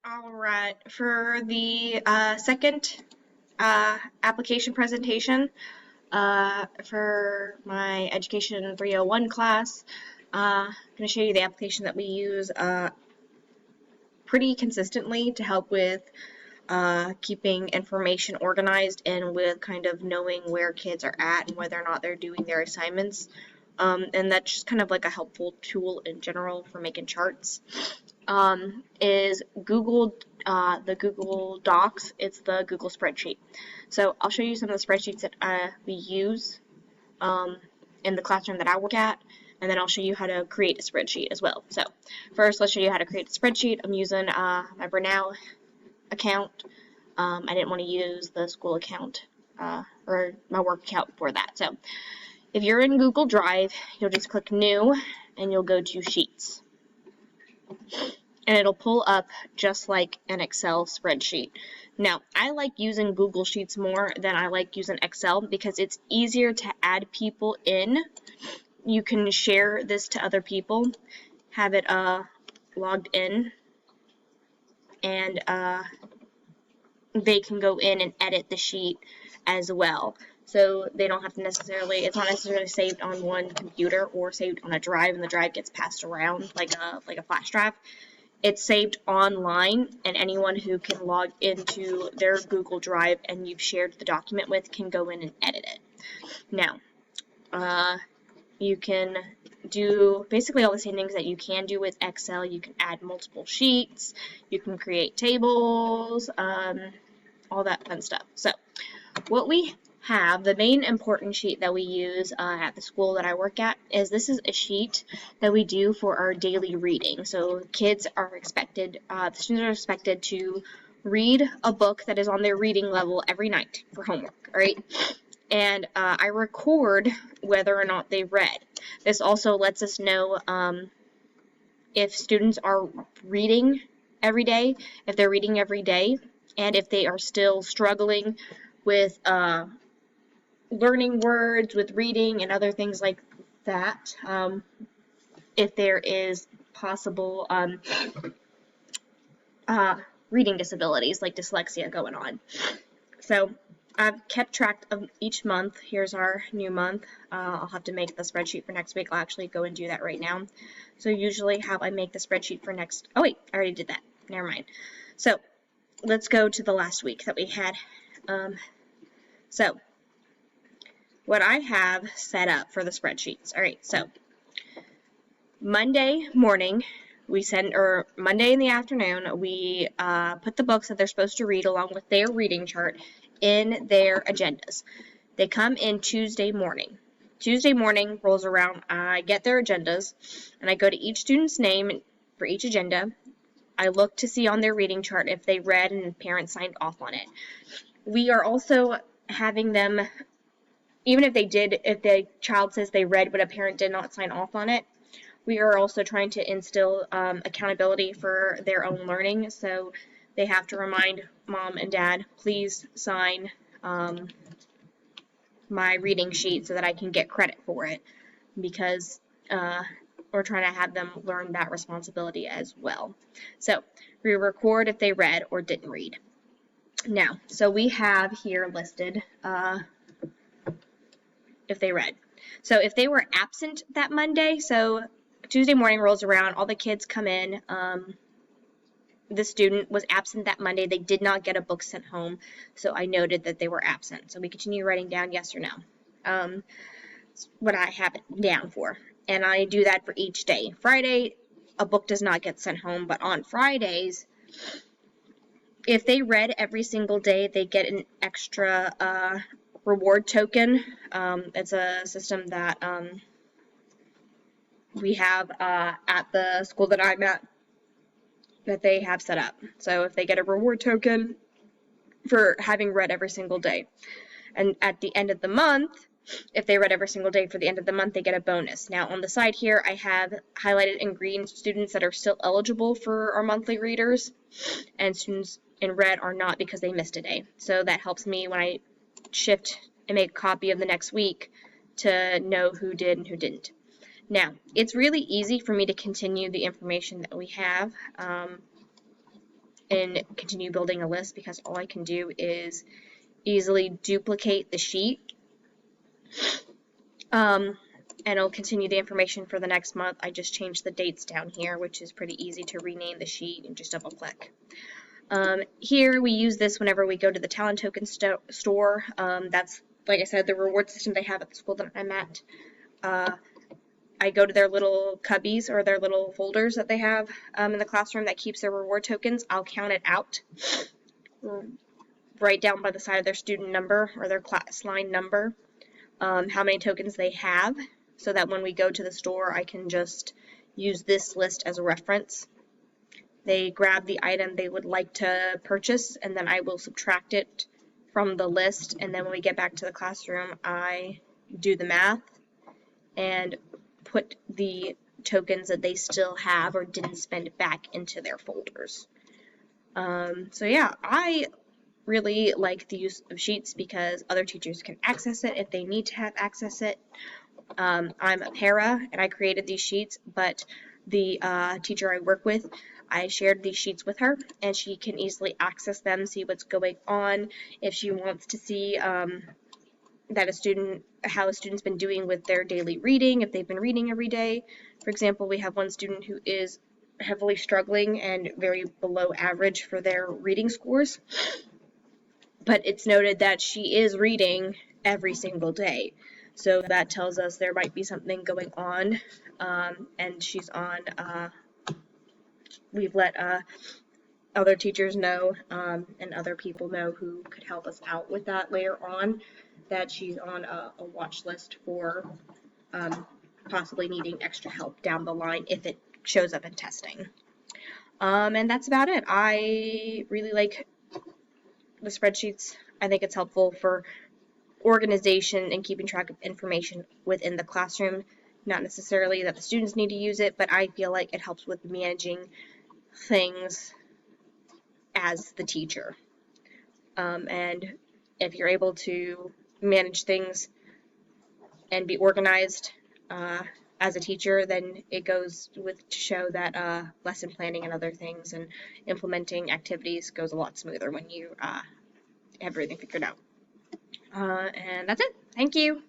All right, for the second application presentation for my Education 301 class, I'm going to show you the application that we use pretty consistently to help with keeping information organized and with kind of knowing where kids are at and whether or not they're doing their assignments. And that's just kind of like a helpful tool in general for making charts. Is Google, the Google Docs. It's the Google spreadsheet. So I'll show you some of the spreadsheets that we use in the classroom that I work at, and then I'll show you how to create a spreadsheet as well. So first, let's show you how to create a spreadsheet. I'm using my Bernal account. I didn't want to use the school account or my work account for that. So if you're in Google Drive, you'll just click New, and you'll go to Sheets. And it'll pull up just like an Excel spreadsheet. Now, I like using Google Sheets more than I like using Excel because it's easier to add people in. You can share this to other people, have it logged in, and they can go in and edit the sheet as well. So they don't have to necessarily, it's not necessarily saved on one computer or saved on a drive and the drive gets passed around like a flash drive. It's saved online, and anyone who can log into their Google Drive and you've shared the document with can go in and edit it. Now, you can do basically all the same things that you can do with Excel. You can add multiple sheets, you can create tables, all that fun stuff. So, what we have, the main important sheet that we use at the school that I work at is this is a sheet that we do for our daily reading. So kids are expected, the students are expected to read a book that is on their reading level every night for homework, all right? And I record whether or not they read. This also lets us know if students are reading every day, if they're reading every day, and if they are still struggling with learning words, with reading, and other things like that. If there is possible reading disabilities like dyslexia going on. So I've kept track of each month. Here's our new month. I'll have to make the spreadsheet for next week. I'll actually go and do that right now. So usually how I make the spreadsheet for next, oh wait, I already did that. Never mind. So let's go to the last week that we had. So what I have set up for the spreadsheets. All right, so Monday morning, Monday in the afternoon, we put the books that they're supposed to read along with their reading chart in their agendas. They come in Tuesday morning. Tuesday morning rolls around, I get their agendas, and I go to each student's name for each agenda. I look to see on their reading chart if they read and parents signed off on it. We are also having them, even if the child says they read but a parent did not sign off on it, we are also trying to instill accountability for their own learning. So they have to remind mom and dad, please sign my reading sheet so that I can get credit for it, because we're trying to have them learn that responsibility as well. So we record if they read or didn't read. Now, so we have here listed if they read. So if they were absent that Monday, so Tuesday morning rolls around, all the kids come in, the student was absent that Monday, they did not get a book sent home, so I noted that they were absent. So we continue writing down yes or no, what I have it down for. And I do that for each day. Friday, a book does not get sent home, but on Fridays, if they read every single day, they get an extra reward token. It's a system that we have at the school that I'm at that they have set up. So if they get a reward token for having read every single day, and at the end of the month, if they read every single day for the end of the month, they get a bonus. Now on the side here, I have highlighted in green students that are still eligible for our monthly readers, and students in red are not because they missed a day. So that helps me when I shift and make a copy of the next week to know who did and who didn't. Now, it's really easy for me to continue the information that we have. and continue building a list, because all I can do is easily duplicate the sheet. And it'll continue the information for the next month. I just changed the dates down here, which is pretty easy to rename the sheet and just double click. Here we use this whenever we go to the talent token store. That's, like I said, the reward system they have at the school that I'm at. I go to their little cubbies or their little folders that they have in the classroom that keeps their reward tokens. I'll count it out right down by the side of their student number or their class line number, how many tokens they have, so that when we go to the store I can just use this list as a reference. They grab the item they would like to purchase, and then I will subtract it from the list, and then when we get back to the classroom I do the math and put the tokens that they still have or didn't spend back into their folders. So yeah, I really like the use of Sheets because other teachers can access it if they need to have access it. I'm a para and I created these sheets, but the teacher I work with, I shared these sheets with her and she can easily access them, see what's going on. If she wants to see how a student's been doing with their daily reading, if they've been reading every day. For example, we have one student who is heavily struggling and very below average for their reading scores, but it's noted that she is reading every single day. So that tells us there might be something going on, and she's on, we've let other teachers know and other people know who could help us out with that later on, that she's on a watch list for possibly needing extra help down the line if it shows up in testing. And that's about it. I really like the spreadsheets. I think it's helpful for organization and keeping track of information within the classroom. Not necessarily that the students need to use it, but I feel like it helps with managing things as the teacher. And if you're able to manage things and be organized as a teacher, then it goes with to show that lesson planning and other things and implementing activities goes a lot smoother when you have everything figured out. And that's it. Thank you.